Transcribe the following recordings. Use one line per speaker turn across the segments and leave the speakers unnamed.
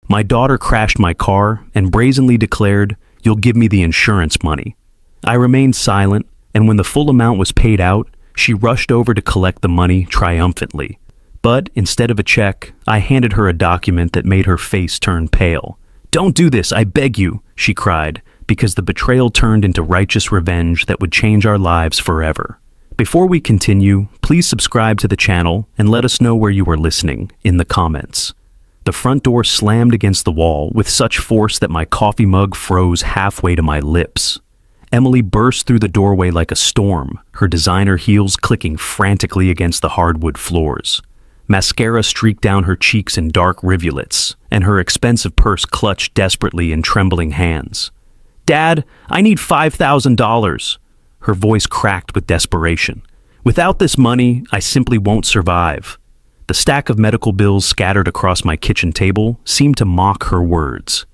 My daughter crashed my car and brazenly declared, "You'll give me the insurance money." I remained silent, and when the full amount was paid out, she rushed over to collect the money triumphantly. But instead of a check, I handed her a document that made her face turn pale. "Don't do this, I beg you," she cried, because the betrayal turned into righteous revenge that would change our lives forever. Before we continue, please subscribe to the channel and let us know where you are listening in the comments. The front door slammed against the wall with such force that my coffee mug froze halfway to my lips. Emily burst through the doorway like a storm, her designer heels clicking frantically against the hardwood floors. Mascara streaked down her cheeks in dark rivulets, and her expensive purse clutched desperately in trembling hands. "Dad, I need $5,000. Her voice cracked with desperation. "Without this money, I simply won't survive." The stack of medical bills scattered across my kitchen table seemed to mock her words.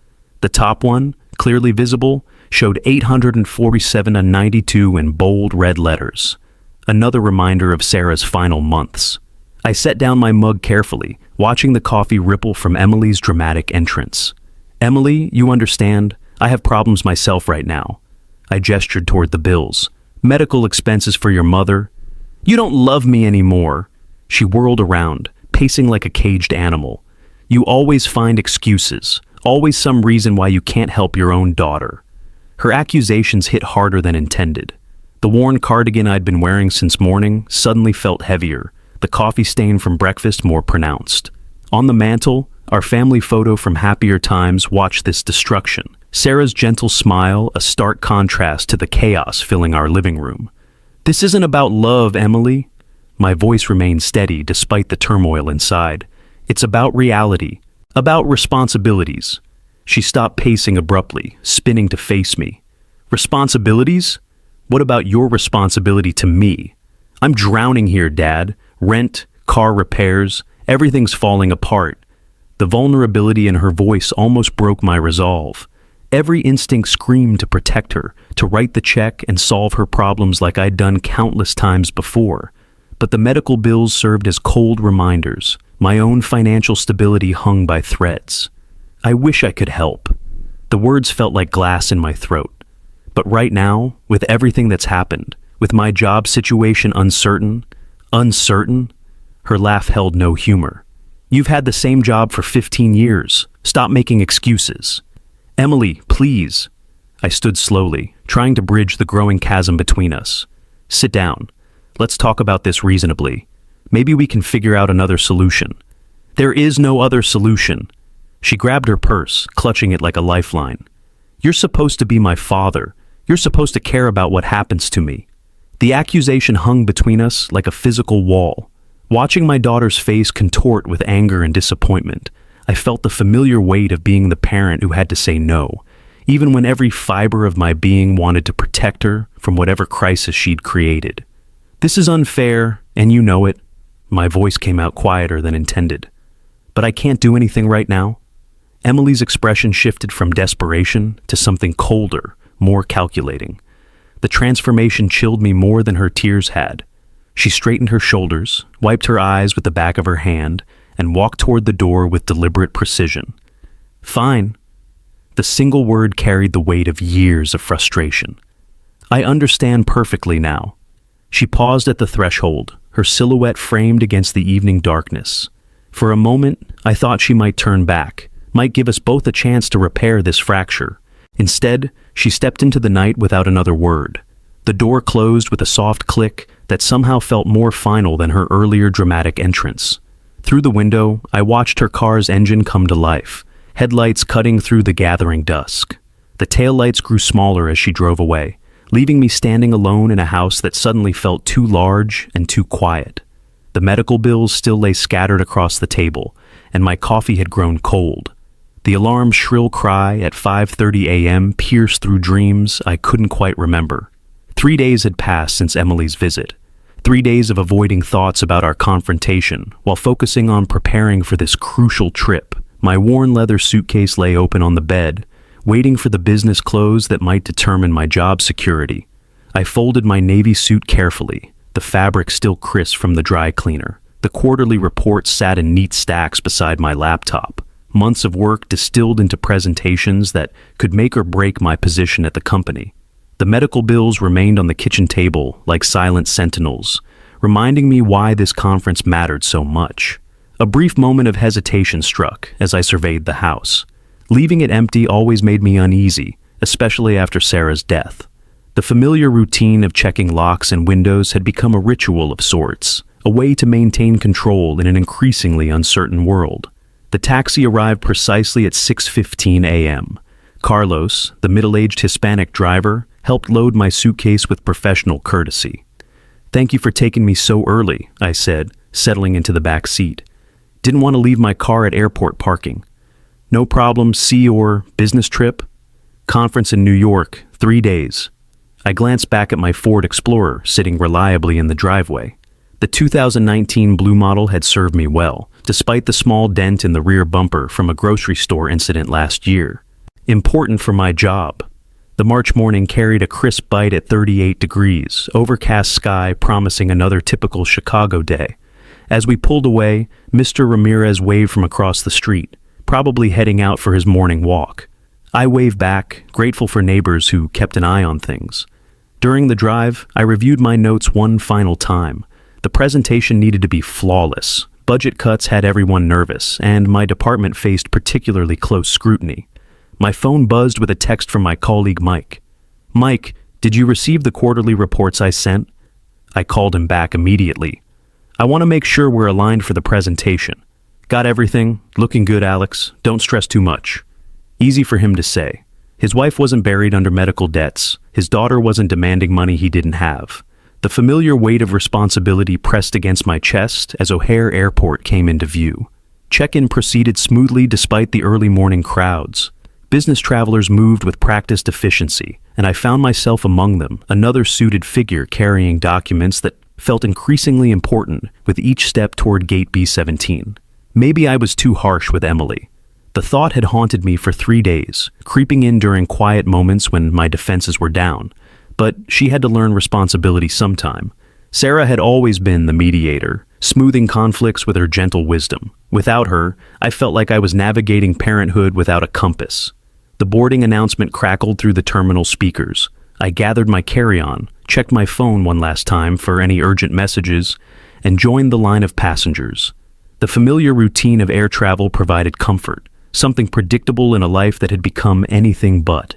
The top one, clearly visible, showed $847.92 in bold red letters. Another reminder of Sarah's final months. I set down my mug carefully, watching the coffee ripple from Emily's dramatic entrance. "Emily, you understand, I have problems myself right now." I gestured toward the bills. "Medical expenses for your mother." "You don't love me anymore." She whirled around, pacing like a caged animal. "You always find excuses, always some reason why you can't help your own daughter." Her accusations hit harder than intended. The worn cardigan I'd been wearing since morning suddenly felt heavier, the coffee stain from breakfast more pronounced. On the mantel, our family photo from happier times watched this destruction. Sarah's gentle smile, a stark contrast to the chaos filling our living room. "This isn't about love, Emily." My voice remained steady despite the turmoil inside. "It's about reality, about responsibilities." She stopped pacing abruptly, spinning to face me. "Responsibilities? What about your responsibility to me? I'm drowning here, Dad. Rent, car repairs, everything's falling apart." The vulnerability in her voice almost broke my resolve. Every instinct screamed to protect her, to write the check and solve her problems like I'd done countless times before. But the medical bills served as cold reminders. My own financial stability hung by threads. I wish I could help. The words felt like glass in my throat. But right now, with everything that's happened, with my job situation uncertain, her laugh held no humor. "You've had the same job for 15 years. Stop making excuses." "Emily, please." I stood slowly, trying to bridge the growing chasm between us. "Sit down. Let's talk about this reasonably. Maybe we can figure out another solution." "There is no other solution." She grabbed her purse, clutching it like a lifeline. "You're supposed to be my father. You're supposed to care about what happens to me." The accusation hung between us like a physical wall. Watching my daughter's face contort with anger and disappointment, I felt the familiar weight of being the parent who had to say no, even when every fiber of my being wanted to protect her from whatever crisis she'd created. "This is unfair, and you know it." My voice came out quieter than intended. "But I can't do anything right now." Emily's expression shifted from desperation to something colder, more calculating. The transformation chilled me more than her tears had. She straightened her shoulders, wiped her eyes with the back of her hand, and walked toward the door with deliberate precision. "Fine." The single word carried the weight of years of frustration. "I understand perfectly now." She paused at the threshold, her silhouette framed against the evening darkness. For a moment, I thought she might turn back, might give us both a chance to repair this fracture. Instead, she stepped into the night without another word. The door closed with a soft click that somehow felt more final than her earlier dramatic entrance. Through the window, I watched her car's engine come to life, headlights cutting through the gathering dusk. The taillights grew smaller as she drove away, leaving me standing alone in a house that suddenly felt too large and too quiet. The medical bills still lay scattered across the table, and my coffee had grown cold. The alarm's shrill cry at 5:30 a.m. pierced through dreams I couldn't quite remember. 3 days had passed since Emily's visit. 3 days of avoiding thoughts about our confrontation while focusing on preparing for this crucial trip. My worn leather suitcase lay open on the bed, waiting for the business clothes that might determine my job security. I folded my navy suit carefully, the fabric still crisp from the dry cleaner. The quarterly reports sat in neat stacks beside my laptop. months of work distilled into presentations that could make or break my position at the company. The medical bills remained on the kitchen table like silent sentinels, reminding me why this conference mattered so much. A brief moment of hesitation struck as I surveyed the house. Leaving it empty always made me uneasy, especially after Sarah's death. The familiar routine of checking locks and windows had become a ritual of sorts, a way to maintain control in an increasingly uncertain world. The taxi arrived precisely at 6:15 a.m. Carlos, the middle-aged Hispanic driver, helped load my suitcase with professional courtesy. "Thank you for taking me so early," I said, settling into the back seat. "Didn't want to leave my car at airport parking." "No problem, see your business trip?" "Conference in New York, 3 days." I glanced back at my Ford Explorer sitting reliably in the driveway. The 2019 Blue model had served me well, despite the small dent in the rear bumper from a grocery store incident last year. Important for my job. The March morning carried a crisp bite at 38 degrees, overcast sky promising another typical Chicago day. As we pulled away, Mr. Ramirez waved from across the street, probably heading out for his morning walk. I waved back, grateful for neighbors who kept an eye on things. During the drive, I reviewed my notes one final time. The presentation needed to be flawless. Budget cuts had everyone nervous, and my department faced particularly close scrutiny. My phone buzzed with a text from my colleague Mike. "Mike, did you receive the quarterly reports I sent?" I called him back immediately. "I want to make sure we're aligned for the presentation." "Got everything. Looking good, Alex. Don't stress too much." Easy for him to say. His wife wasn't buried under medical debts. His daughter wasn't demanding money he didn't have. The familiar weight of responsibility pressed against my chest as O'Hare Airport came into view. Check-in proceeded smoothly despite the early morning crowds. Business travelers moved with practiced efficiency, and I found myself among them, another suited figure carrying documents that felt increasingly important with each step toward Gate B17. Maybe I was too harsh with Emily. The thought had haunted me for 3 days, creeping in during quiet moments when my defenses were down. But she had to learn responsibility sometime. Sarah had always been the mediator, smoothing conflicts with her gentle wisdom. Without her, I felt like I was navigating parenthood without a compass. The boarding announcement crackled through the terminal speakers. I gathered my carry-on, checked my phone one last time for any urgent messages, and joined the line of passengers. The familiar routine of air travel provided comfort, something predictable in a life that had become anything but.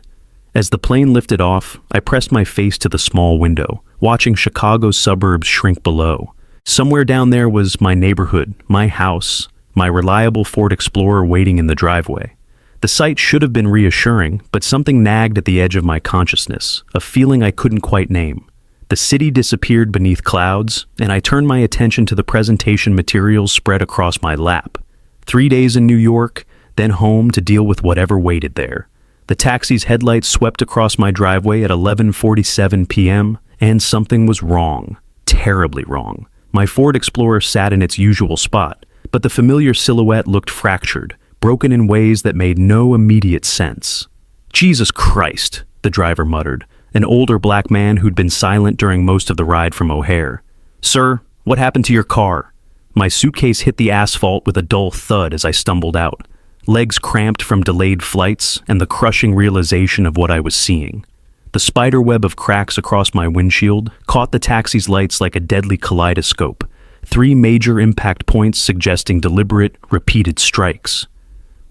As the plane lifted off, I pressed my face to the small window, watching Chicago's suburbs shrink below. Somewhere down there was my neighborhood, my house, my reliable Ford Explorer waiting in the driveway. The sight should have been reassuring, but something nagged at the edge of my consciousness, a feeling I couldn't quite name. The city disappeared beneath clouds, and I turned my attention to the presentation materials spread across my lap. 3 days in New York, then home to deal with whatever waited there. The taxi's headlights swept across my driveway at 11:47 p.m., and something was wrong. Terribly wrong. My Ford Explorer sat in its usual spot, but the familiar silhouette looked fractured, broken in ways that made no immediate sense. "Jesus Christ," the driver muttered, an older black man who'd been silent during most of the ride from O'Hare. "Sir, what happened to your car?" My suitcase hit the asphalt with a dull thud as I stumbled out. Legs cramped from delayed flights and the crushing realization of what I was seeing. The spiderweb of cracks across my windshield caught the taxi's lights like a deadly kaleidoscope, 3 major impact points suggesting deliberate, repeated strikes.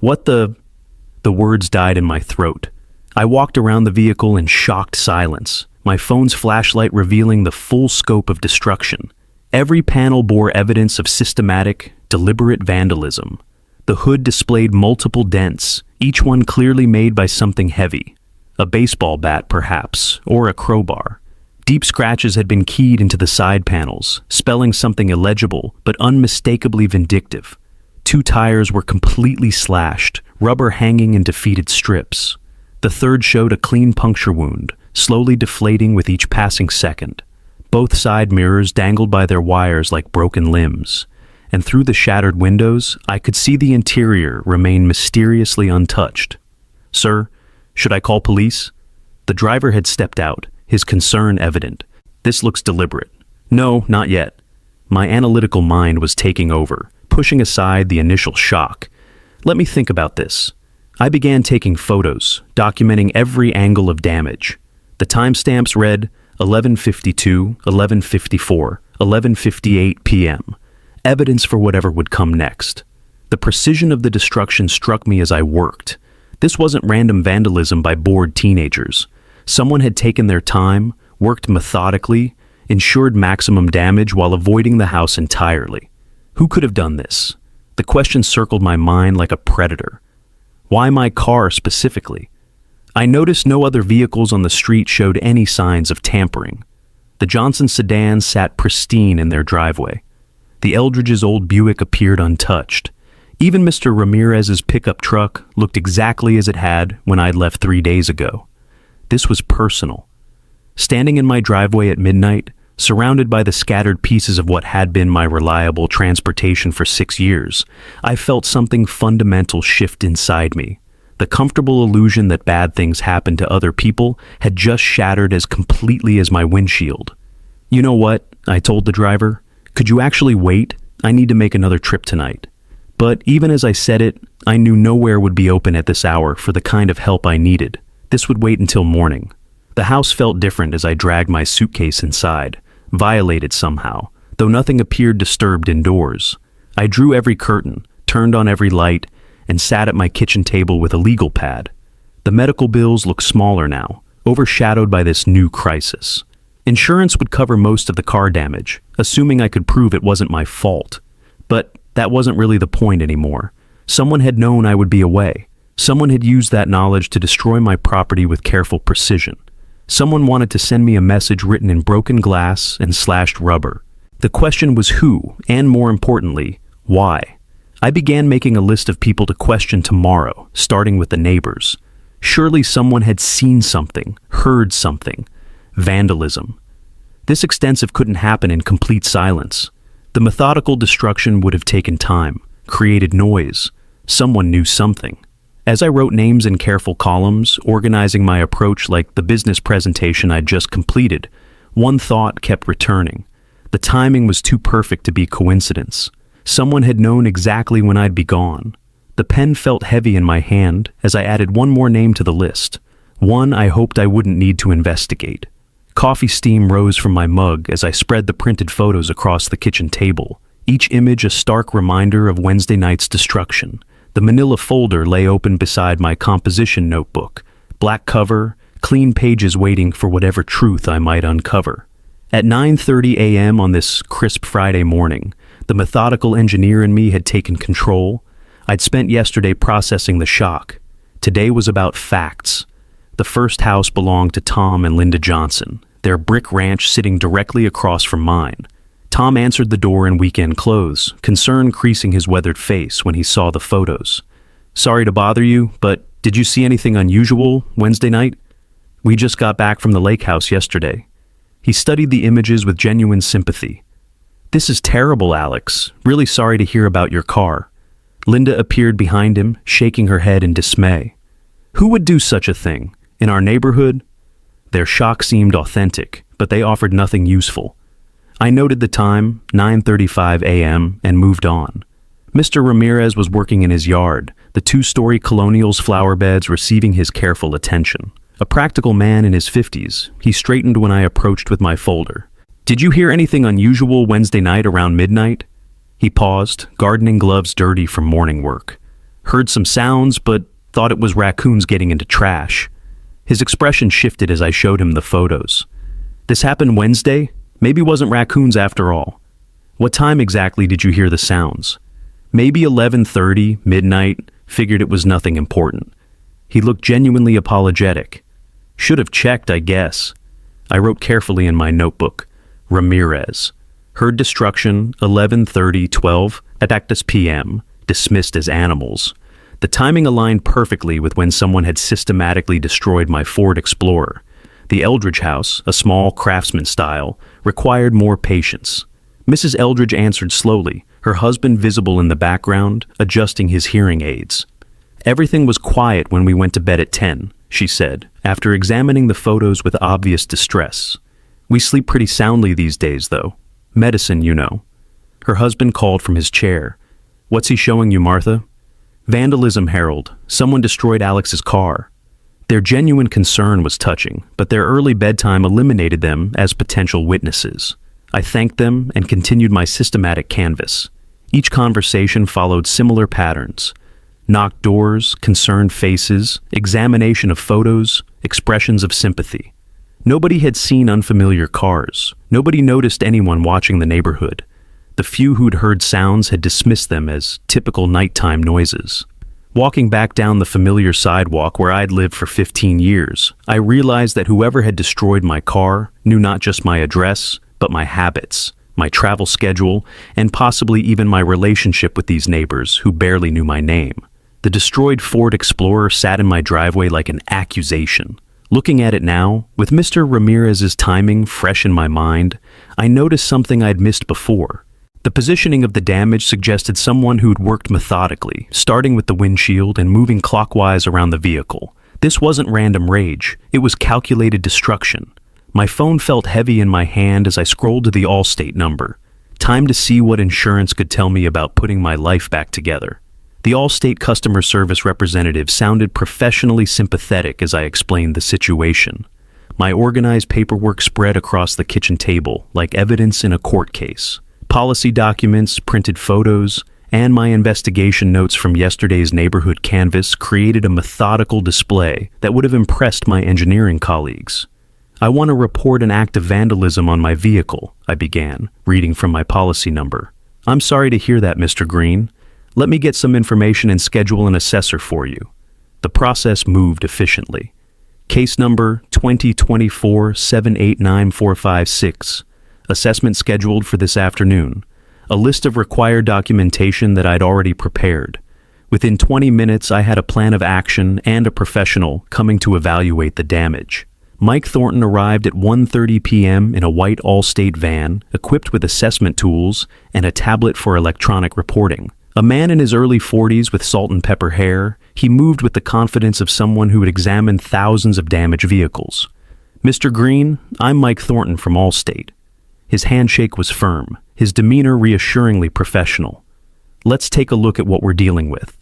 "What the—" The words died in my throat. I walked around the vehicle in shocked silence, my phone's flashlight revealing the full scope of destruction. Every panel bore evidence of systematic, deliberate vandalism. The hood displayed multiple dents, each one clearly made by something heavy. A baseball bat, perhaps, or a crowbar. Deep scratches had been keyed into the side panels, spelling something illegible but unmistakably vindictive. 2 tires were completely slashed, rubber hanging in defeated strips. The third showed a clean puncture wound, slowly deflating with each passing second. Both side mirrors dangled by their wires like broken limbs, and through the shattered windows, I could see the interior remain mysteriously untouched. "Sir, should I call police?" The driver had stepped out, his concern evident. "This looks deliberate." "No, not yet." My analytical mind was taking over, pushing aside the initial shock. Let me think about this. I began taking photos, documenting every angle of damage. The timestamps read 11:52, 11:54, 11:58 p.m. Evidence for whatever would come next. The precision of the destruction struck me as I worked. This wasn't random vandalism by bored teenagers. Someone had taken their time, worked methodically, ensured maximum damage while avoiding the house entirely. Who could have done this? The question circled my mind like a predator. Why my car specifically? I noticed no other vehicles on the street showed any signs of tampering. The Johnson sedans sat pristine in their driveway. The Eldridge's old Buick appeared untouched. Even Mr. Ramirez's pickup truck looked exactly as it had when I'd left 3 days ago. This was personal. Standing in my driveway at midnight, surrounded by the scattered pieces of what had been my reliable transportation for 6 years, I felt something fundamental shift inside me. The comfortable illusion that bad things happen to other people had just shattered as completely as my windshield. "You know what?" I told the driver. "Could you actually wait? I need to make another trip tonight." But even as I said it, I knew nowhere would be open at this hour for the kind of help I needed. This would wait until morning. The house felt different as I dragged my suitcase inside, violated somehow, though nothing appeared disturbed indoors. I drew every curtain, turned on every light, and sat at my kitchen table with a legal pad. The medical bills looked smaller now, overshadowed by this new crisis. Insurance would cover most of the car damage, assuming I could prove it wasn't my fault. But that wasn't really the point anymore. Someone had known I would be away. Someone had used that knowledge to destroy my property with careful precision. Someone wanted to send me a message written in broken glass and slashed rubber. The question was who, and more importantly, why. I began making a list of people to question tomorrow, starting with the neighbors. Surely someone had seen something, heard something. Vandalism. This extensive couldn't happen in complete silence. The methodical destruction would have taken time, created noise. Someone knew something. As I wrote names in careful columns, organizing my approach like the business presentation I'd just completed, one thought kept returning. The timing was too perfect to be coincidence. Someone had known exactly when I'd be gone. The pen felt heavy in my hand as I added one more name to the list, one I hoped I wouldn't need to investigate. Coffee steam rose from my mug as I spread the printed photos across the kitchen table, each image a stark reminder of Wednesday night's destruction. The manila folder lay open beside my composition notebook, black cover, clean pages waiting for whatever truth I might uncover. At 9:30 a.m. on this crisp Friday morning, the methodical engineer in me had taken control. I'd spent yesterday processing the shock. Today was about facts. The first house belonged to Tom and Linda Johnson, their brick ranch sitting directly across from mine. Tom answered the door in weekend clothes, concern creasing his weathered face when he saw the photos. "Sorry to bother you, but did you see anything unusual Wednesday night? We just got back from the lake house yesterday." He studied the images with genuine sympathy. "This is terrible, Alex. Really sorry to hear about your car." Linda appeared behind him, shaking her head in dismay. "Who would do such a thing? In our neighborhood?" Their shock seemed authentic, but they offered nothing useful. I noted the time, 9:35 a.m., and moved on. Mr. Ramirez was working in his yard, the two-story colonial's flower beds receiving his careful attention. A practical man in his 50s, he straightened when I approached with my folder. "Did you hear anything unusual Wednesday night around midnight?" He paused, gardening gloves dirty from morning work. "Heard some sounds, but thought it was raccoons getting into trash." His expression shifted as I showed him the photos. "This happened Wednesday? Maybe it wasn't raccoons after all." "What time exactly did you hear the sounds?" "Maybe 11:30, midnight, figured it was nothing important." He looked genuinely apologetic. "Should have checked, I guess." I wrote carefully in my notebook, Ramirez. Heard destruction, 11:30-12, Adactus p.m., dismissed as animals. The timing aligned perfectly with when someone had systematically destroyed my Ford Explorer. The Eldridge house, a small craftsman style, required more patience. Mrs. Eldridge answered slowly, her husband visible in the background, adjusting his hearing aids. "Everything was quiet when we went to bed at 10, she said, after examining the photos with obvious distress. "We sleep pretty soundly these days, though. Medicine, you know." Her husband called from his chair. "What's he showing you, Martha?" Vandalism, Harold. Someone destroyed Alex's car. Their genuine concern was touching, but their early bedtime eliminated them as potential witnesses. I thanked them and continued my systematic canvass. Each conversation followed similar patterns: knocked doors, concerned faces, examination of photos, expressions of sympathy. Nobody had seen unfamiliar cars. Nobody noticed anyone watching the neighborhood. The few who'd heard sounds had dismissed them as typical nighttime noises. Walking back down the familiar sidewalk where I'd lived for 15 years, I realized that whoever had destroyed my car knew not just my address, but my habits, my travel schedule, and possibly even my relationship with these neighbors who barely knew my name. The destroyed Ford Explorer sat in my driveway like an accusation. Looking at it now, with Mr. Ramirez's timing fresh in my mind, I noticed something I'd missed before. The positioning of the damage suggested someone who'd worked methodically, starting with the windshield and moving clockwise around the vehicle. This wasn't random rage, it was calculated destruction. My phone felt heavy in my hand as I scrolled to the Allstate number. Time to see what insurance could tell me about putting my life back together. The Allstate customer service representative sounded professionally sympathetic as I explained the situation. My organized paperwork spread across the kitchen table like evidence in a court case. Policy documents, printed photos, and my investigation notes from yesterday's neighborhood canvass created a methodical display that would have impressed my engineering colleagues. "I want to report an act of vandalism on my vehicle," I began, reading from my policy number. "I'm sorry to hear that, Mr. Green. Let me get some information and schedule an assessor for you." The process moved efficiently. Case number 2024-789456. Assessment scheduled for this afternoon. A list of required documentation that I'd already prepared. Within 20 minutes, I had a plan of action and a professional coming to evaluate the damage. Mike Thornton arrived at 1:30 p.m. in a white Allstate van, equipped with assessment tools and a tablet for electronic reporting. A man in his early 40s with salt and pepper hair, he moved with the confidence of someone who had examined thousands of damaged vehicles. "Mr. Green, I'm Mike Thornton from Allstate." His handshake was firm, his demeanor reassuringly professional. "Let's take a look at what we're dealing with."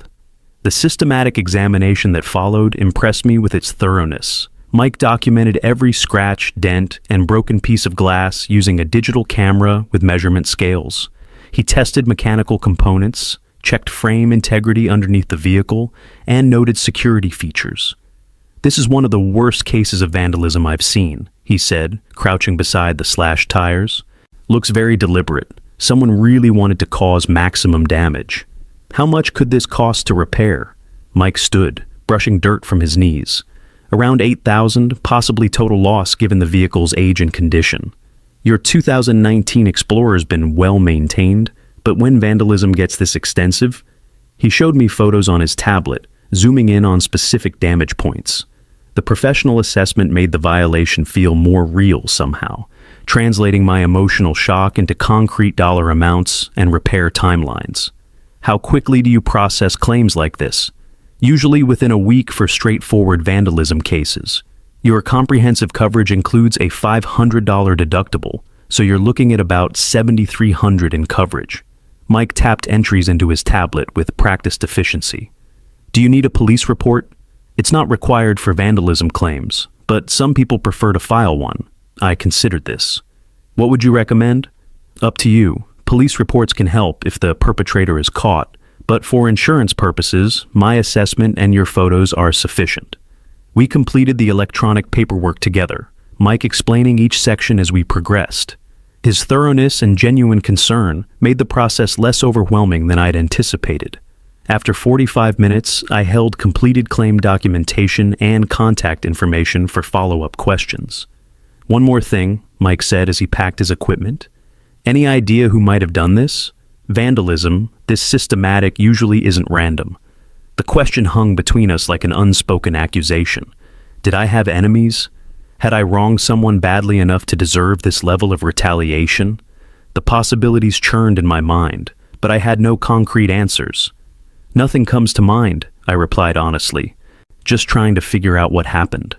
The systematic examination that followed impressed me with its thoroughness. Mike documented every scratch, dent, and broken piece of glass using a digital camera with measurement scales. He tested mechanical components, checked frame integrity underneath the vehicle, and noted security features. "This is one of the worst cases of vandalism I've seen," he said, crouching beside the slashed tires. "Looks very deliberate. Someone really wanted to cause maximum damage. How much could this cost to repair?" Mike stood, brushing dirt from his knees. "Around $8,000, possibly total loss given the vehicle's age and condition. Your 2019 Explorer's been well maintained, but when vandalism gets this extensive..." He showed me photos on his tablet, zooming in on specific damage points. The professional assessment made the violation feel more real somehow, translating my emotional shock into concrete dollar amounts and repair timelines. "How quickly do you process claims like this?" "Usually within a week for straightforward vandalism cases. Your comprehensive coverage includes a $500 deductible, so you're looking at about $7,300 in coverage." Mike tapped entries into his tablet with practiced efficiency. "Do you need a police report?" "It's not required for vandalism claims, but some people prefer to file one." I considered this. "What would you recommend?" "Up to you. Police reports can help if the perpetrator is caught, but for insurance purposes, my assessment and your photos are sufficient." We completed the electronic paperwork together, Mike explaining each section as we progressed. His thoroughness and genuine concern made the process less overwhelming than I'd anticipated. After 45 minutes, I held completed claim documentation and contact information for follow-up questions. "One more thing," Mike said as he packed his equipment. "Any idea who might have done this? Vandalism, this systematic, usually isn't random." The question hung between us like an unspoken accusation. Did I have enemies? Had I wronged someone badly enough to deserve this level of retaliation? The possibilities churned in my mind, but I had no concrete answers. "Nothing comes to mind," I replied honestly, "just trying to figure out what happened."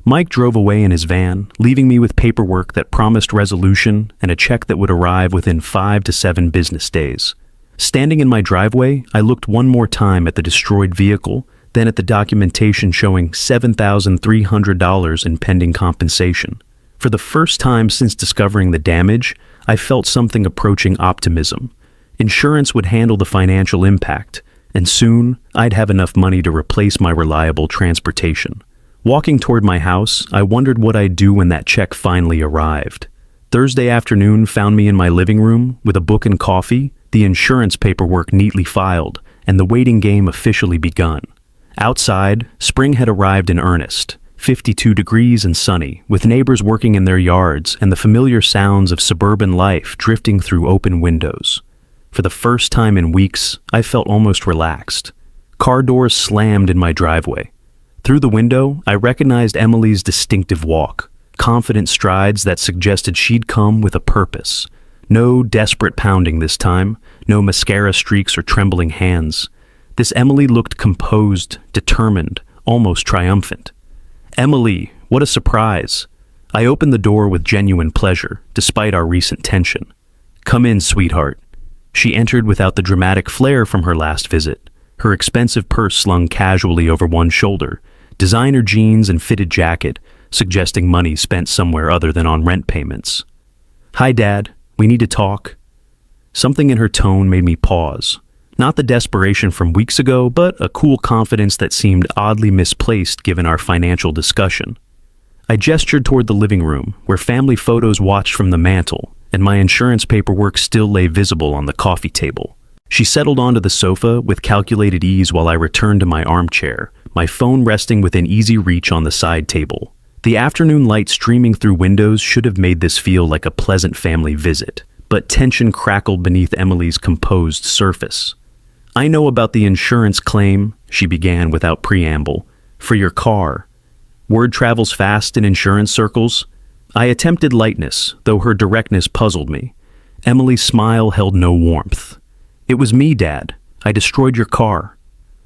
Mike drove away in his van, leaving me with paperwork that promised resolution and a check that would arrive within 5 to 7 business days. Standing in my driveway, I looked one more time at the destroyed vehicle, then at the documentation showing $7,300 in pending compensation. For the first time since discovering the damage, I felt something approaching optimism. Insurance would handle the financial impact, and soon I'd have enough money to replace my reliable transportation. Walking toward my house, I wondered what I'd do when that check finally arrived. Thursday afternoon found me in my living room with a book and coffee, the insurance paperwork neatly filed, and the waiting game officially begun. Outside, spring had arrived in earnest, 52 degrees and sunny, with neighbors working in their yards and the familiar sounds of suburban life drifting through open windows. For the first time in weeks, I felt almost relaxed. Car doors slammed in my driveway. Through the window, I recognized Emily's distinctive walk, confident strides that suggested she'd come with a purpose. No desperate pounding this time, no mascara streaks or trembling hands. This Emily looked composed, determined, almost triumphant. Emily, what a surprise. I opened the door with genuine pleasure, despite our recent tension. Come in, sweetheart. She entered without the dramatic flair from her last visit, her expensive purse slung casually over one shoulder, designer jeans and fitted jacket, suggesting money spent somewhere other than on rent payments. Hi, Dad. We need to talk. Something in her tone made me pause. Not the desperation from weeks ago, but a cool confidence that seemed oddly misplaced given our financial discussion. I gestured toward the living room, where family photos watched from the mantel, and my insurance paperwork still lay visible on the coffee table. She settled onto the sofa with calculated ease while I returned to my armchair, my phone resting within easy reach on the side table. The afternoon light streaming through windows should have made this feel like a pleasant family visit, but tension crackled beneath Emily's composed surface. I know about the insurance claim, she began without preamble, for your car. Word travels fast in insurance circles. I attempted lightness, though her directness puzzled me. Emily's smile held no warmth. It was me, Dad. I destroyed your car.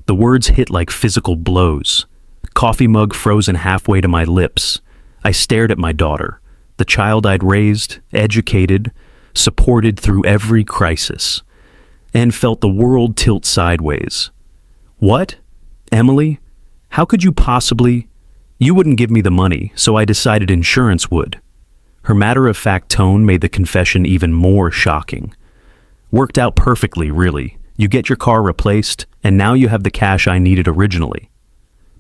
The words hit like physical blows. Coffee mug frozen halfway to my lips. I stared at my daughter, the child I'd raised, educated, supported through every crisis, and felt the world tilt sideways. What? Emily? How could you possibly? You wouldn't give me the money, so I decided insurance would. Her matter-of-fact tone made the confession even more shocking. Worked out perfectly, really. You get your car replaced, and now you have the cash I needed originally.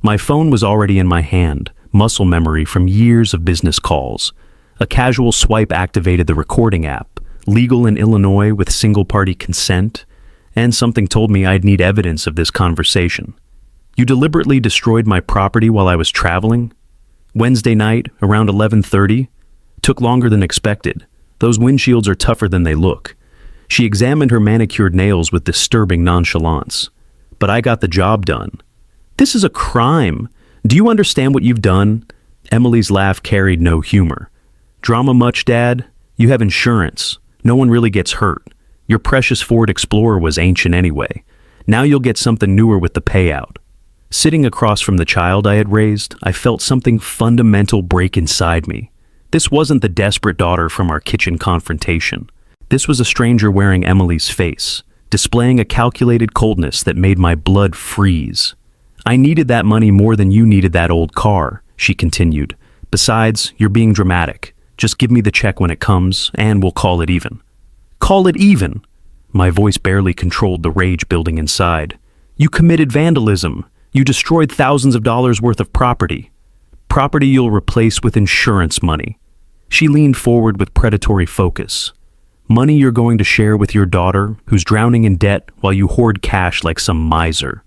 My phone was already in my hand, muscle memory from years of business calls. A casual swipe activated the recording app, legal in Illinois with single-party consent, and something told me I'd need evidence of this conversation. You deliberately destroyed my property while I was traveling? Wednesday night, around 11:30, took longer than expected. Those windshields are tougher than they look. She examined her manicured nails with disturbing nonchalance. But I got the job done. This is a crime. Do you understand what you've done? Emily's laugh carried no humor. Drama much, Dad? You have insurance. No one really gets hurt. Your precious Ford Explorer was ancient anyway. Now you'll get something newer with the payout. Sitting across from the child I had raised, I felt something fundamental break inside me. This wasn't the desperate daughter from our kitchen confrontation. This was a stranger wearing Emily's face, displaying a calculated coldness that made my blood freeze. I needed that money more than you needed that old car, she continued. Besides, you're being dramatic. Just give me the check when it comes, and we'll call it even. Call it even? My voice barely controlled the rage building inside. You committed vandalism. You destroyed thousands of dollars worth of property. Property you'll replace with insurance money. She leaned forward with predatory focus. Money you're going to share with your daughter, who's drowning in debt while you hoard cash like some miser.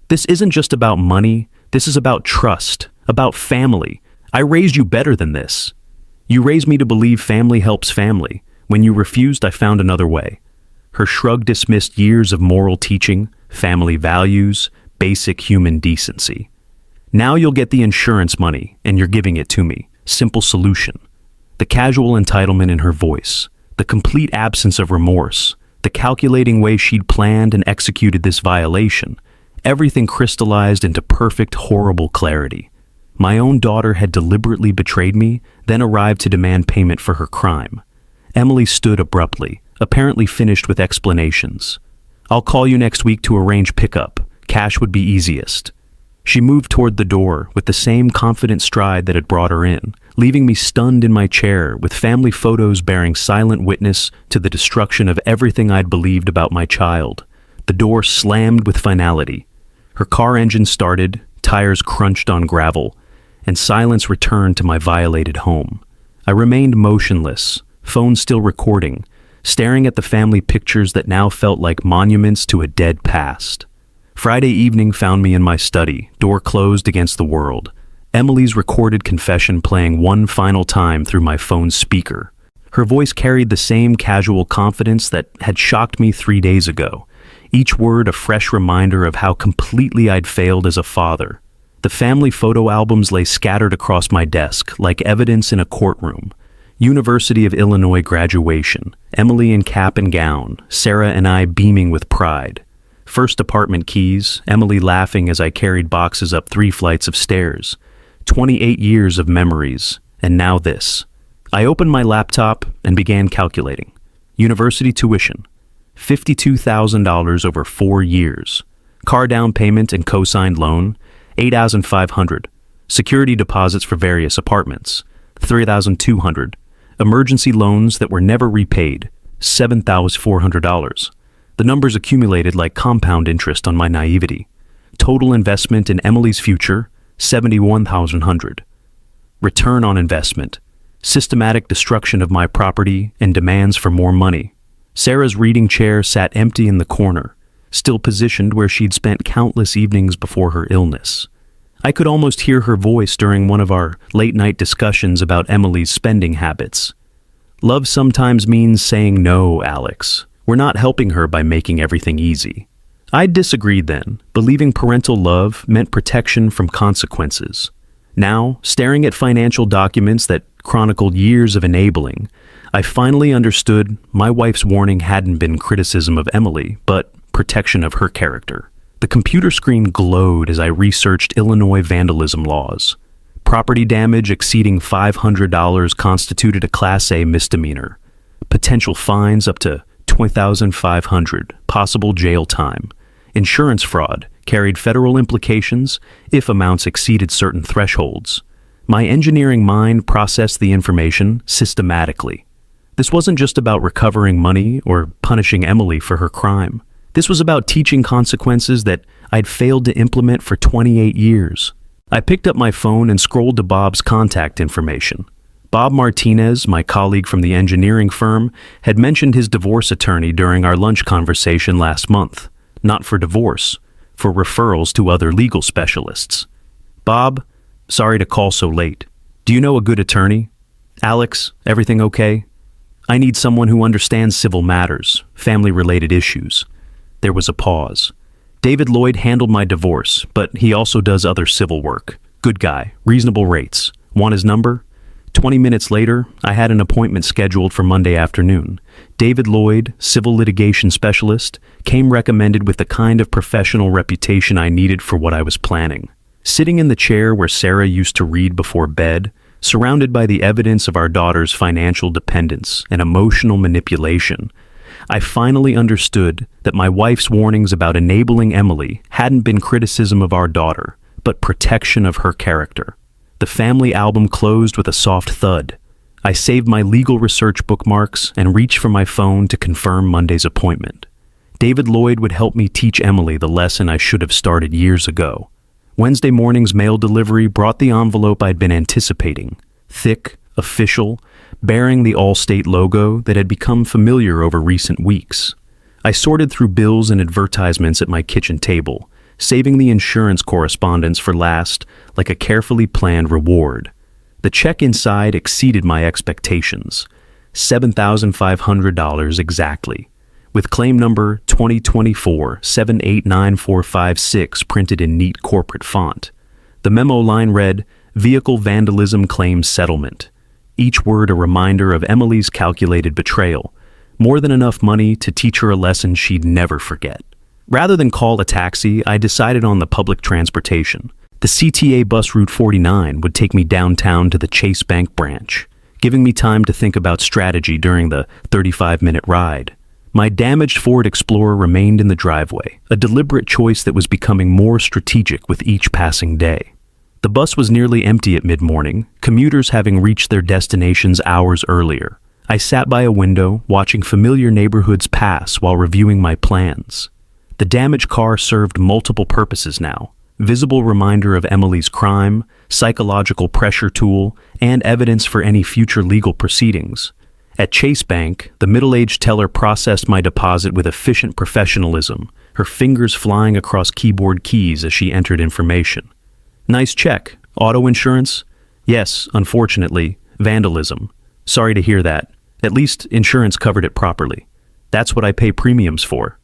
This isn't just about money. This is about trust, about family. I raised you better than this. You raised me to believe family helps family. When you refused, I found another way. Her shrug dismissed years of moral teaching, family values, basic human decency. Now you'll get the insurance money, and you're giving it to me. Simple solution. The casual entitlement in her voice, the complete absence of remorse, the calculating way she'd planned and executed this violation, everything crystallized into perfect, horrible clarity. My own daughter had deliberately betrayed me, then arrived to demand payment for her crime. Emily stood abruptly, apparently finished with explanations. I'll call you next week to arrange pickup. Cash would be easiest. She moved toward the door with the same confident stride that had brought her in, leaving me stunned in my chair with family photos bearing silent witness to the destruction of everything I'd believed about my child. The door slammed with finality. Her car engine started, tires crunched on gravel, and silence returned to my violated home. I remained motionless, phone still recording, staring at the family pictures that now felt like monuments to a dead past. Friday evening found me in my study, door closed against the world. Emily's recorded confession playing one final time through my phone's speaker. Her voice carried the same casual confidence that had shocked me 3 days ago, each word a fresh reminder of how completely I'd failed as a father. The family photo albums lay scattered across my desk, like evidence in a courtroom. University of Illinois graduation, Emily in cap and gown, Sarah and I beaming with pride. First apartment keys, Emily laughing as I carried boxes up 3 flights of stairs. 28 years of memories, and now this. I opened my laptop and began calculating. University tuition, $52,000 over 4 years. Car down payment and co-signed loan, $8,500. Security deposits for various apartments, $3,200. Emergency loans that were never repaid, $7,400. The numbers accumulated like compound interest on my naivety. Total investment in Emily's future, $71,100. Return on investment, systematic destruction of my property and demands for more money. Sarah's reading chair sat empty in the corner, still positioned where she'd spent countless evenings before her illness. I could almost hear her voice during one of our late-night discussions about Emily's spending habits. Love sometimes means saying no, Alex. We're not helping her by making everything easy. I disagreed then, believing parental love meant protection from consequences. Now, staring at financial documents that chronicled years of enabling, I finally understood my wife's warning hadn't been criticism of Emily, but protection of her character. The computer screen glowed as I researched Illinois vandalism laws. Property damage exceeding $500 constituted a Class A misdemeanor. Potential fines up to $20,500, possible jail time. Insurance fraud carried federal implications if amounts exceeded certain thresholds. My engineering mind processed the information systematically. This wasn't just about recovering money or punishing Emily for her crime. This was about teaching consequences that I'd failed to implement for 28 years. I picked up my phone and scrolled to Bob's contact information. Bob Martinez, my colleague from the engineering firm, had mentioned his divorce attorney during our lunch conversation last month. Not for divorce, for referrals to other legal specialists. Bob, sorry to call so late. Do you know a good attorney? Alex, everything okay? I need someone who understands civil matters, family-related issues. There was a pause. David Lloyd handled my divorce, but he also does other civil work. Good guy, reasonable rates. Want his number? 20 minutes later, I had an appointment scheduled for Monday afternoon. David Lloyd, civil litigation specialist, came recommended with the kind of professional reputation I needed for what I was planning. Sitting in the chair where Sarah used to read before bed, surrounded by the evidence of our daughter's financial dependence and emotional manipulation, I finally understood that my wife's warnings about enabling Emily hadn't been criticism of our daughter, but protection of her character. The family album closed with a soft thud. I saved my legal research bookmarks and reached for my phone to confirm Monday's appointment. David Lloyd would help me teach Emily the lesson I should have started years ago. Wednesday morning's mail delivery brought the envelope I'd been anticipating. Thick, official, bearing the Allstate logo that had become familiar over recent weeks. I sorted through bills and advertisements at my kitchen table, saving the insurance correspondence for last like a carefully planned reward. The check inside exceeded my expectations, $7,500 exactly, with claim number 2024-789456 printed in neat corporate font. The memo line read, "Vehicle Vandalism Claim Settlement." Each word a reminder of Emily's calculated betrayal, more than enough money to teach her a lesson she'd never forget. Rather than call a taxi, I decided on the public transportation. The CTA bus Route 49 would take me downtown to the Chase Bank branch, giving me time to think about strategy during the 35-minute ride. My damaged Ford Explorer remained in the driveway, a deliberate choice that was becoming more strategic with each passing day. The bus was nearly empty at mid-morning, commuters having reached their destinations hours earlier. I sat by a window, watching familiar neighborhoods pass while reviewing my plans. The damaged car served multiple purposes now: visible reminder of Emily's crime, psychological pressure tool, and evidence for any future legal proceedings. At Chase Bank, the middle-aged teller processed my deposit with efficient professionalism, her fingers flying across keyboard keys as she entered information. Nice check. Auto insurance? Yes, unfortunately. Vandalism. Sorry to hear that. At least insurance covered it properly. That's what I pay premiums for.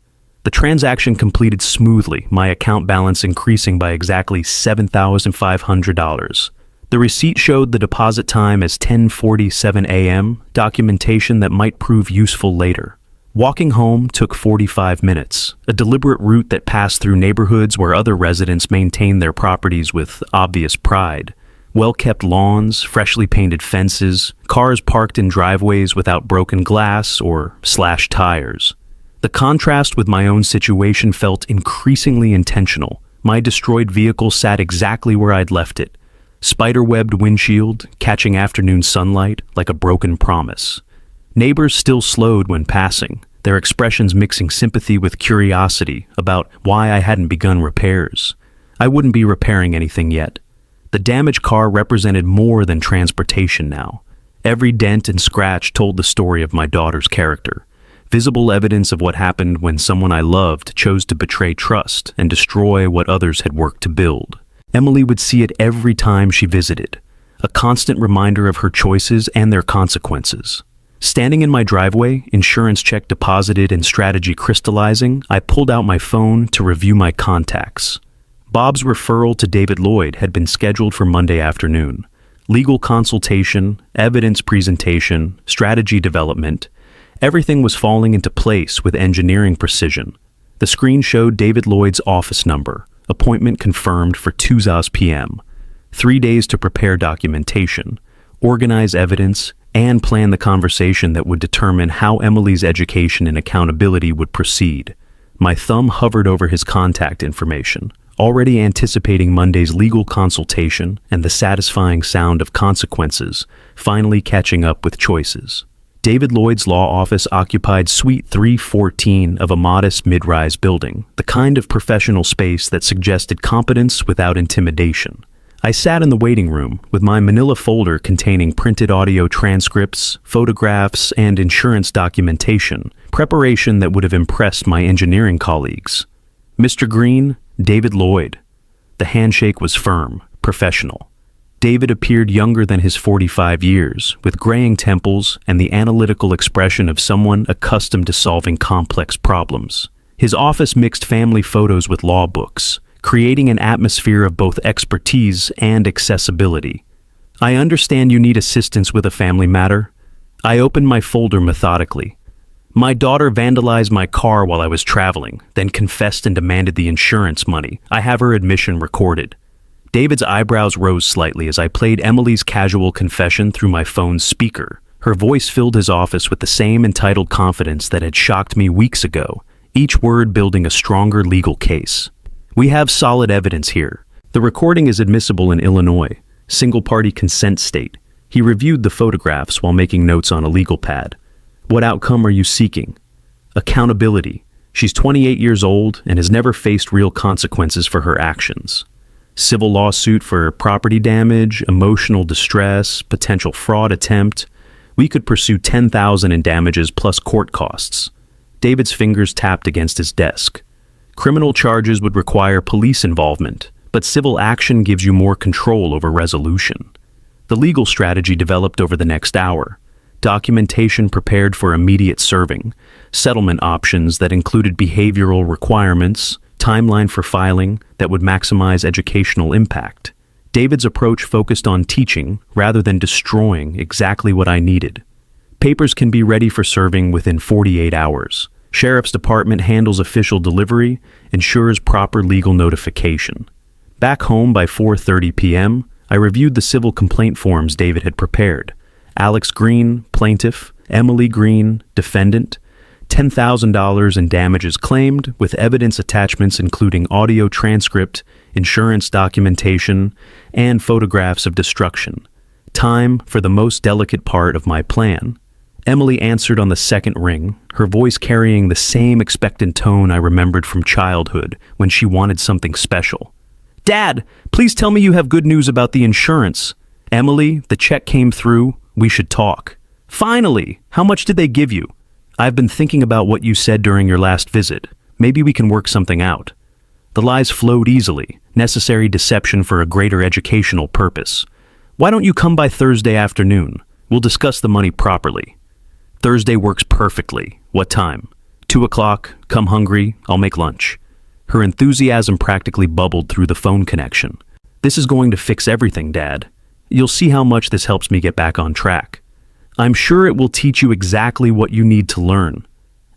The transaction completed smoothly, my account balance increasing by exactly $7,500. The receipt showed the deposit time as 10:47 a.m., documentation that might prove useful later. Walking home took 45 minutes, a deliberate route that passed through neighborhoods where other residents maintained their properties with obvious pride. Well-kept lawns, freshly painted fences, cars parked in driveways without broken glass or slashed tires. The contrast with my own situation felt increasingly intentional. My destroyed vehicle sat exactly where I'd left it. Spider-webbed windshield, catching afternoon sunlight like a broken promise. Neighbors still slowed when passing, their expressions mixing sympathy with curiosity about why I hadn't begun repairs. I wouldn't be repairing anything yet. The damaged car represented more than transportation now. Every dent and scratch told the story of my daughter's character. Visible evidence of what happened when someone I loved chose to betray trust and destroy what others had worked to build. Emily would see it every time she visited, a constant reminder of her choices and their consequences. Standing in my driveway, insurance check deposited and strategy crystallizing, I pulled out my phone to review my contacts. Bob's referral to David Lloyd had been scheduled for Monday afternoon. Legal consultation, evidence presentation, strategy development. Everything was falling into place with engineering precision. The screen showed David Lloyd's office number, appointment confirmed for 2 p.m. 3 days to prepare documentation, organize evidence, and plan the conversation that would determine how Emily's education and accountability would proceed. My thumb hovered over his contact information, already anticipating Monday's legal consultation and the satisfying sound of consequences, finally catching up with choices. David Lloyd's law office occupied Suite 314 of a modest mid-rise building, the kind of professional space that suggested competence without intimidation. I sat in the waiting room with my manila folder containing printed audio transcripts, photographs, and insurance documentation, preparation that would have impressed my engineering colleagues. Mr. Green, David Lloyd. The handshake was firm, professional. David appeared younger than his 45 years, with graying temples and the analytical expression of someone accustomed to solving complex problems. His office mixed family photos with law books, creating an atmosphere of both expertise and accessibility. I understand you need assistance with a family matter. I opened my folder methodically. My daughter vandalized my car while I was traveling, then confessed and demanded the insurance money. I have her admission recorded. David's eyebrows rose slightly as I played Emily's casual confession through my phone's speaker. Her voice filled his office with the same entitled confidence that had shocked me weeks ago, each word building a stronger legal case. We have solid evidence here. The recording is admissible in Illinois, single-party consent state. He reviewed the photographs while making notes on a legal pad. What outcome are you seeking? Accountability. She's 28 years old and has never faced real consequences for her actions. Civil lawsuit for property damage, emotional distress, potential fraud attempt. We could pursue $10,000 in damages plus court costs. David's fingers tapped against his desk. Criminal charges would require police involvement, but civil action gives you more control over resolution. The legal strategy developed over the next hour. Documentation prepared for immediate serving, settlement options that included behavioral requirements, timeline for filing that would maximize educational impact. David's approach focused on teaching rather than destroying exactly what I needed. Papers can be ready for serving within 48 hours. Sheriff's Department handles official delivery, ensures proper legal notification. Back home by 4:30 p.m., I reviewed the civil complaint forms David had prepared. Alex Green, plaintiff; Emily Green, defendant. $10,000 in damages claimed, with evidence attachments including audio transcript, insurance documentation, and photographs of destruction. Time for the most delicate part of my plan. Emily answered on the second ring, her voice carrying the same expectant tone I remembered from childhood when she wanted something special. "Dad, please tell me you have good news about the insurance." "Emily, the check came through. We should talk." "Finally! How much did they give you?" "I've been thinking about what you said during your last visit. Maybe we can work something out." The lies flowed easily, necessary deception for a greater educational purpose. "Why don't you come by Thursday afternoon? We'll discuss the money properly." "Thursday works perfectly. What time?" 2 o'clock. Come hungry. I'll make lunch." Her enthusiasm practically bubbled through the phone connection. "This is going to fix everything, Dad. You'll see how much this helps me get back on track. I'm sure it will teach you exactly what you need to learn."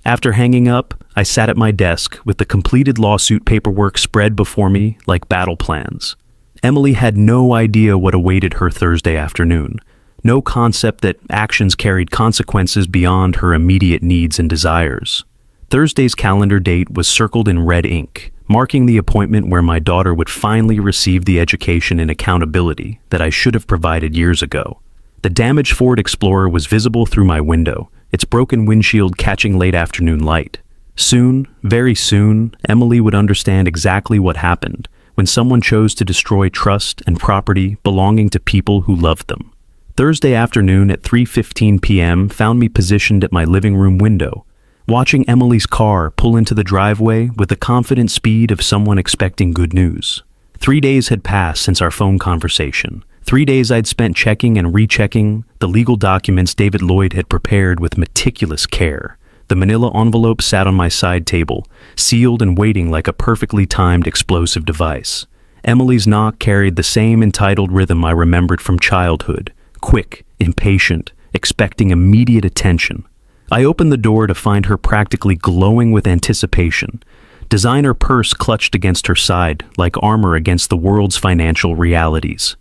After hanging up, I sat at my desk with the completed lawsuit paperwork spread before me like battle plans. Emily had no idea what awaited her Thursday afternoon. No concept that actions carried consequences beyond her immediate needs and desires. Thursday's calendar date was circled in red ink, marking the appointment where my daughter would finally receive the education and accountability that I should have provided years ago. The damaged Ford Explorer was visible through my window, its broken windshield catching late afternoon light. Soon, very soon, Emily would understand exactly what happened when someone chose to destroy trust and property belonging to people who loved them. Thursday afternoon at 3:15 p.m. found me positioned at my living room window, watching Emily's car pull into the driveway with the confident speed of someone expecting good news. 3 days had passed since our phone conversation. 3 days I'd spent checking and rechecking the legal documents David Lloyd had prepared with meticulous care. The manila envelope sat on my side table, sealed and waiting like a perfectly timed explosive device. Emily's knock carried the same entitled rhythm I remembered from childhood, quick, impatient, expecting immediate attention. I opened the door to find her practically glowing with anticipation. Designer purse clutched against her side like armor against the world's financial realities.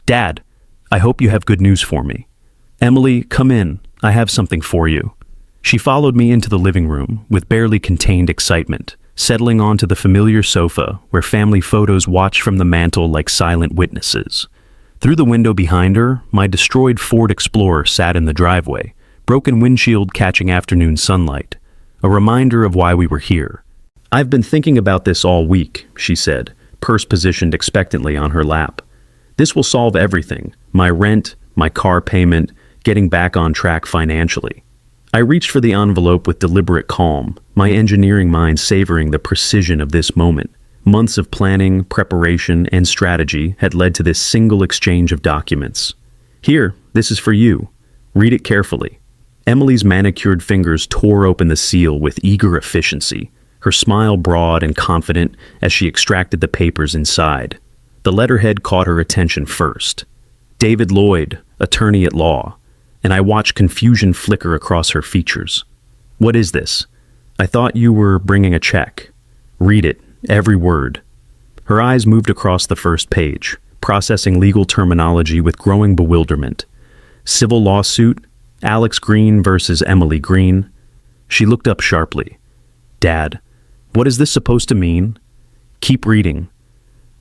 "Dad, I hope you have good news for me." "Emily, come in. I have something for you." She followed me into the living room with barely contained excitement, settling onto the familiar sofa where family photos watched from the mantel like silent witnesses. Through the window behind her, my destroyed Ford Explorer sat in the driveway, broken windshield catching afternoon sunlight, a reminder of why we were here. "I've been thinking about this all week," she said, purse positioned expectantly on her lap. "This will solve everything: my rent, my car payment, getting back on track financially." I reached for the envelope with deliberate calm, my engineering mind savoring the precision of this moment. Months of planning, preparation, and strategy had led to this single exchange of documents. "Here, this is for you. Read it carefully." Emily's manicured fingers tore open the seal with eager efficiency, her smile broad and confident as she extracted the papers inside. The letterhead caught her attention first. David Lloyd, attorney at law, and I watched confusion flicker across her features. "What is this? I thought you were bringing a check." "Read it, every word." Her eyes moved across the first page, processing legal terminology with growing bewilderment. "Civil lawsuit, Alex Green versus Emily Green." She looked up sharply. "Dad, what is this supposed to mean?" "Keep reading."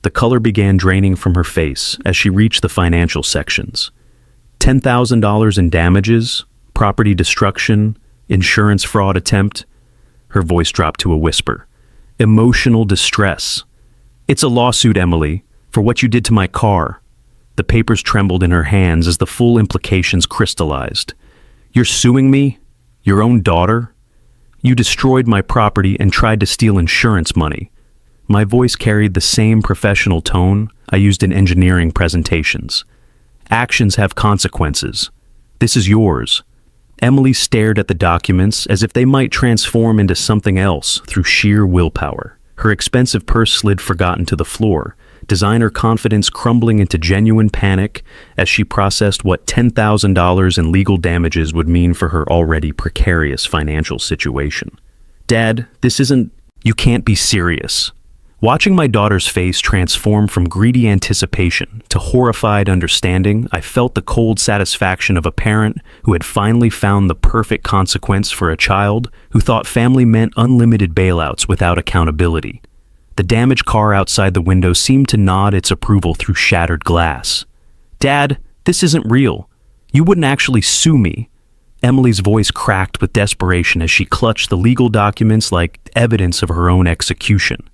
The color began draining from her face as she reached the financial sections. $10,000 in damages, property destruction, insurance fraud attempt. Her voice dropped to a whisper. Emotional distress. "It's a lawsuit, Emily, for what you did to my car." The papers trembled in her hands as the full implications crystallized. "You're suing me? Your own daughter? You destroyed my property and tried to steal insurance money." My voice carried the same professional tone I used in engineering presentations. "Actions have consequences. This is yours." Emily stared at the documents as if they might transform into something else through sheer willpower. Her expensive purse slid forgotten to the floor, designer confidence crumbling into genuine panic as she processed what $10,000 in legal damages would mean for her already precarious financial situation. "Dad, this isn't... You can't be serious. Watching my daughter's face transform from greedy anticipation to horrified understanding, I felt the cold satisfaction of a parent who had finally found the perfect consequence for a child who thought family meant unlimited bailouts without accountability. The damaged car outside the window seemed to nod its approval through shattered glass. "Dad, this isn't real. You wouldn't actually sue me." Emily's voice cracked with desperation as she clutched the legal documents like evidence of her own execution.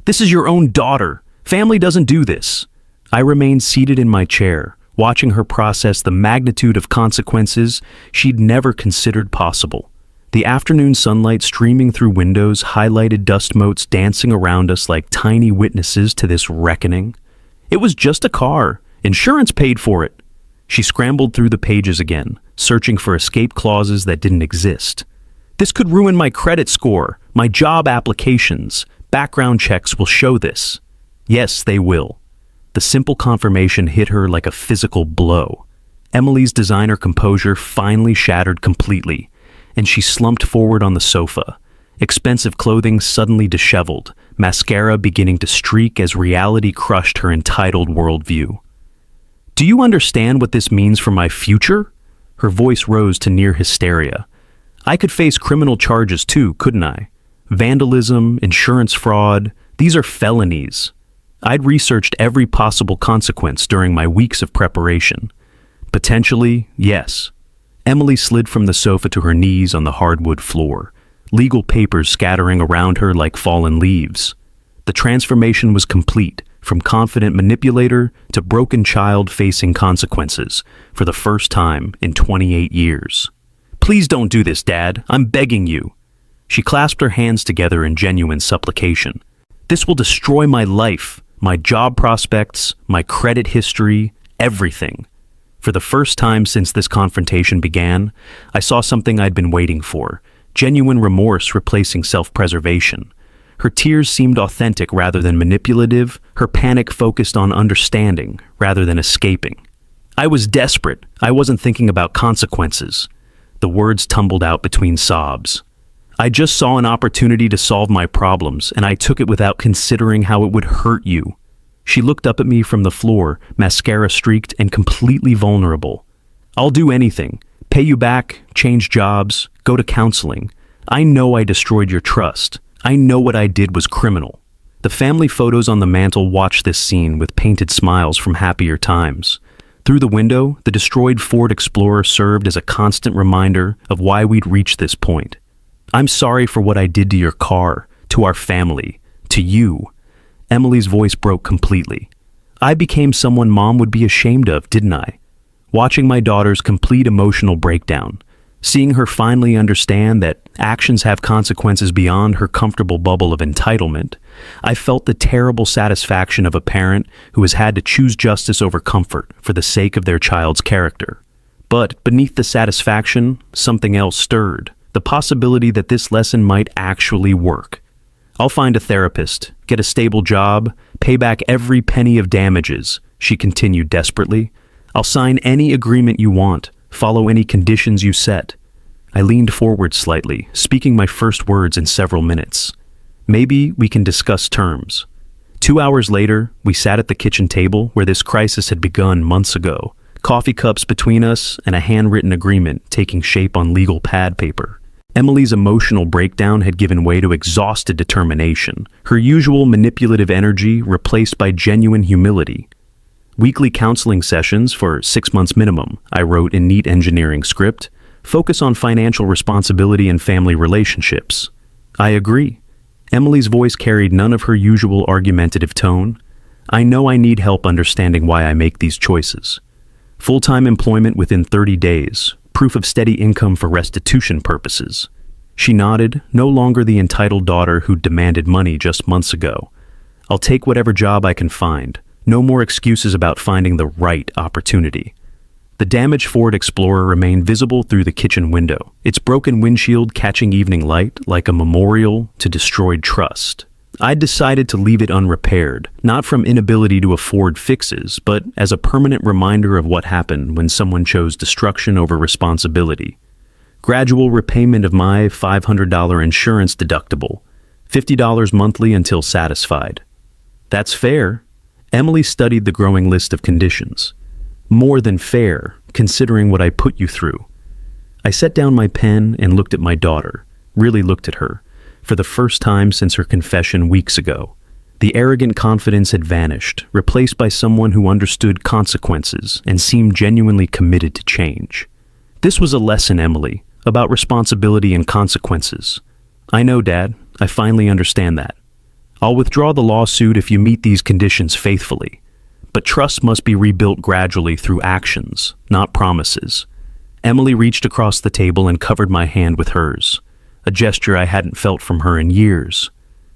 "This is your own daughter. Family doesn't do this." I remained seated in my chair, watching her process the magnitude of consequences she'd never considered possible. The afternoon sunlight streaming through windows highlighted dust motes dancing around us like tiny witnesses to this reckoning. "It was just a car. Insurance paid for it." She scrambled through the pages again, searching for escape clauses that didn't exist. "This could ruin my credit score, my job applications. Background checks will show this." Yes, they will. The simple confirmation hit her like a physical blow. Emily's designer composure finally shattered completely, and she slumped forward on the sofa, expensive clothing suddenly disheveled, mascara beginning to streak as reality crushed her entitled worldview. "Do you understand what this means for my future?" Her voice rose to near hysteria. "I could face criminal charges too, couldn't I? Vandalism, insurance fraud, these are felonies." I'd researched every possible consequence during my weeks of preparation. Potentially, yes. Emily slid from the sofa to her knees on the hardwood floor, legal papers scattering around her like fallen leaves. The transformation was complete, from confident manipulator to broken child facing consequences, for the first time in 28 years. "Please don't do this, Dad. I'm begging you." She clasped her hands together in genuine supplication. "This will destroy my life, my job prospects, my credit history, everything." For the first time since this confrontation began, I saw something I'd been waiting for, genuine remorse replacing self-preservation. Her tears seemed authentic rather than manipulative, her panic focused on understanding rather than escaping. "I was desperate. I wasn't thinking about consequences." The words tumbled out between sobs. "I just saw an opportunity to solve my problems, and I took it without considering how it would hurt you." She looked up at me from the floor, mascara streaked and completely vulnerable. "I'll do anything. Pay you back, change jobs, go to counseling. I know I destroyed your trust. I know what I did was criminal." The family photos on the mantle watched this scene with painted smiles from happier times. Through the window, the destroyed Ford Explorer served as a constant reminder of why we'd reached this point. "I'm sorry for what I did to your car, to our family, to you." Emily's voice broke completely. "I became someone Mom would be ashamed of, didn't I?" Watching my daughter's complete emotional breakdown, seeing her finally understand that actions have consequences beyond her comfortable bubble of entitlement, I felt the terrible satisfaction of a parent who has had to choose justice over comfort for the sake of their child's character. But beneath the satisfaction, something else stirred. The possibility that this lesson might actually work. "I'll find a therapist, get a stable job, pay back every penny of damages," she continued desperately. "I'll sign any agreement you want, follow any conditions you set." I leaned forward slightly, speaking my first words in several minutes. "Maybe we can discuss terms." 2 hours later, we sat at the kitchen table where this crisis had begun months ago, coffee cups between us and a handwritten agreement taking shape on legal pad paper. Emily's emotional breakdown had given way to exhausted determination, her usual manipulative energy replaced by genuine humility. Weekly counseling sessions for 6 months minimum, I wrote in neat engineering script, focus on financial responsibility and family relationships. I agree. Emily's voice carried none of her usual argumentative tone. I know I need help understanding why I make these choices. Full-time employment within 30 days, proof of steady income for restitution purposes. She nodded, no longer the entitled daughter who demanded money just months ago. I'll take whatever job I can find. No more excuses about finding the right opportunity. The damaged Ford Explorer remained visible through the kitchen window, its broken windshield catching evening light like a memorial to destroyed trust. I decided to leave it unrepaired, not from inability to afford fixes, but as a permanent reminder of what happened when someone chose destruction over responsibility. Gradual repayment of my $500 insurance deductible, $50 monthly until satisfied. That's fair. Emily studied the growing list of conditions. More than fair, considering what I put you through. I set down my pen and looked at my daughter, really looked at her, for the first time since her confession weeks ago. The arrogant confidence had vanished, replaced by someone who understood consequences and seemed genuinely committed to change. This was a lesson, Emily, about responsibility and consequences. I know, Dad. I finally understand that. I'll withdraw the lawsuit if you meet these conditions faithfully. But trust must be rebuilt gradually through actions, not promises. Emily reached across the table and covered my hand with hers, a gesture I hadn't felt from her in years.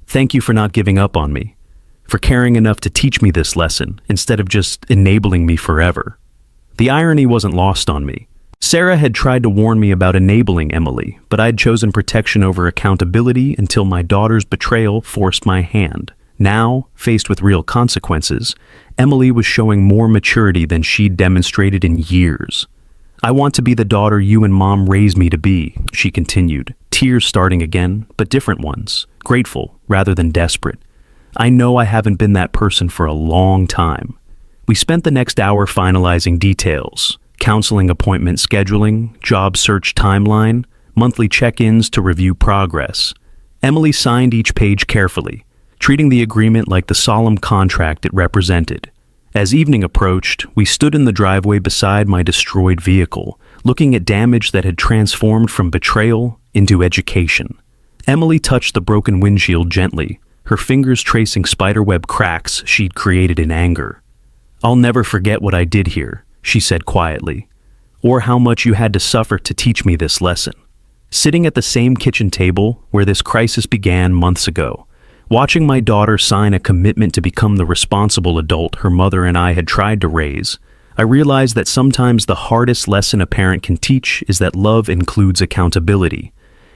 Thank you for not giving up on me, for caring enough to teach me this lesson instead of just enabling me forever. The irony wasn't lost on me. Sarah had tried to warn me about enabling Emily, but I'd chosen protection over accountability until my daughter's betrayal forced my hand. Now, faced with real consequences, Emily was showing more maturity than she'd demonstrated in years. I want to be the daughter you and Mom raised me to be, she continued, tears starting again, but different ones, grateful rather than desperate. I know I haven't been that person for a long time. We spent the next hour finalizing details, counseling appointment scheduling, job search timeline, monthly check-ins to review progress. Emily signed each page carefully, treating the agreement like the solemn contract it represented. As evening approached, we stood in the driveway beside my destroyed vehicle, looking at damage that had transformed from betrayal into education. Emily touched the broken windshield gently, her fingers tracing spiderweb cracks she'd created in anger. I'll never forget what I did here, she said quietly, or how much you had to suffer to teach me this lesson. Sitting at the same kitchen table where this crisis began months ago, watching my daughter sign a commitment to become the responsible adult her mother and I had tried to raise, I realized that sometimes the hardest lesson a parent can teach is that love includes accountability,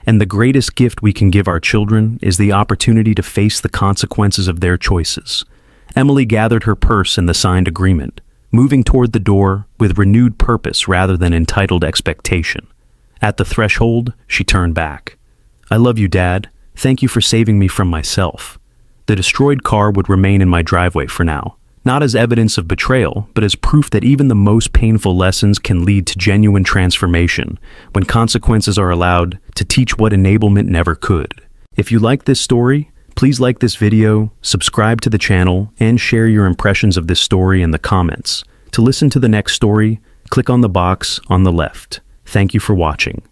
and the greatest gift we can give our children is the opportunity to face the consequences of their choices. Emily gathered her purse and the signed agreement, moving toward the door with renewed purpose rather than entitled expectation. At the threshold, she turned back. I love you, Dad. Thank you for saving me from myself. The destroyed car would remain in my driveway for now, not as evidence of betrayal, but as proof that even the most painful lessons can lead to genuine transformation when consequences are allowed to teach what enablement never could. If you like this story, please like this video, subscribe to the channel, and share your impressions of this story in the comments. To listen to the next story, click on the box on the left. Thank you for watching.